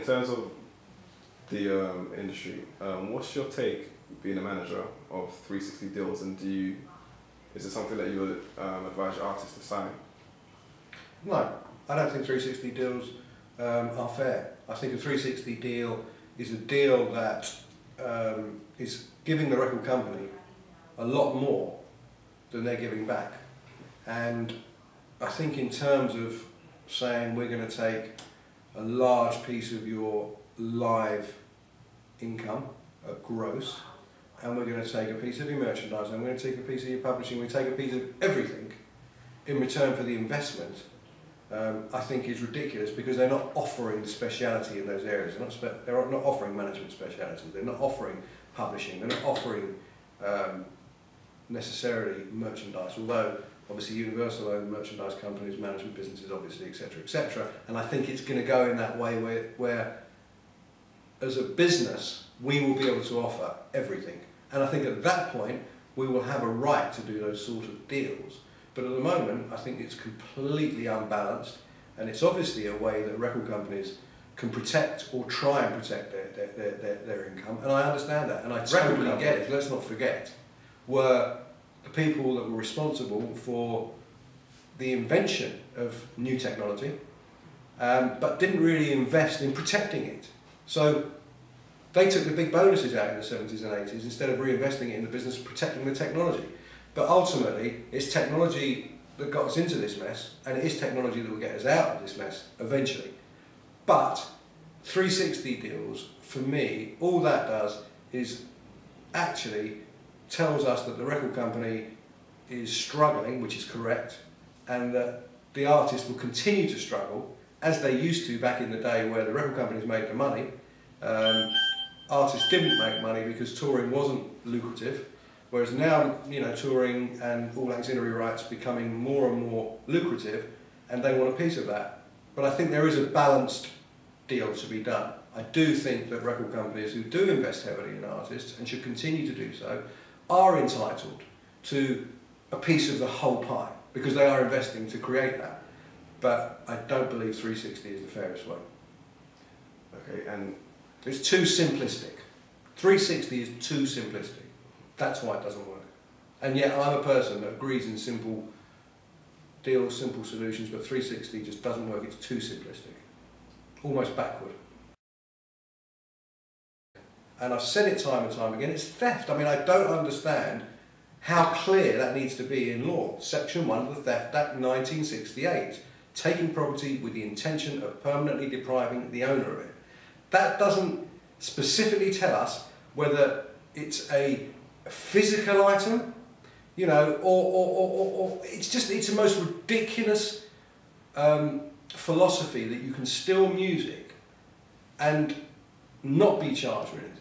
terms of the industry, what's your take being a manager of 360 deals, and is it something that you would advise your artists to sign? No, I don't think 360 deals are fair. I think a 360 deal is a deal that is giving the record company a lot more than they're giving back. And I think in terms of saying we're going to take a large piece of your live income, gross, and we're going to take a piece of your merchandise, and we're going to take a piece of your publishing, we take a piece of everything in return for the investment, I think is ridiculous, because they're not offering speciality in those areas. They're not offering management speciality, they're not offering publishing, they're not offering necessarily merchandise, although obviously Universal own merchandise companies, management businesses obviously, etc., etc. And I think it's going to go in that way where as a business we will be able to offer everything. And I think at that point we will have a right to do those sort of deals. But at the moment I think it's completely unbalanced, and it's obviously a way that record companies can protect or try and protect their income, and I understand that, and I totally get it. Let's not forget, were the people that were responsible for the invention of new technology, but didn't really invest in protecting it. So they took the big bonuses out in the 70s and 80s instead of reinvesting it in the business of protecting the technology. But ultimately, it's technology that got us into this mess, and it is technology that will get us out of this mess eventually. But 360 deals, for me, all that does is actually tells us that the record company is struggling, which is correct, and that the artists will continue to struggle, as they used to back in the day where the record companies made the money. Artists didn't make money because touring wasn't lucrative, whereas now, you know, touring and all auxiliary rights becoming more and more lucrative, and they want a piece of that. But I think there is a balanced deal to be done. I do think that record companies who do invest heavily in artists, and should continue to do so, are entitled to a piece of the whole pie, because they are investing to create that. But I don't believe 360 is the fairest way. Okay, and it's too simplistic. 360 is too simplistic. That's why it doesn't work. And yet I'm a person that agrees in simple deals, simple solutions, but 360 just doesn't work. It's too simplistic, almost backward. And I've said it time and time again, it's theft. I mean, I don't understand how clear that needs to be in law. Section 1 of the Theft Act 1968, taking property with the intention of permanently depriving the owner of it. That doesn't specifically tell us whether it's a physical item, you know, or it's the most ridiculous philosophy that you can steal music and not be charged with anything.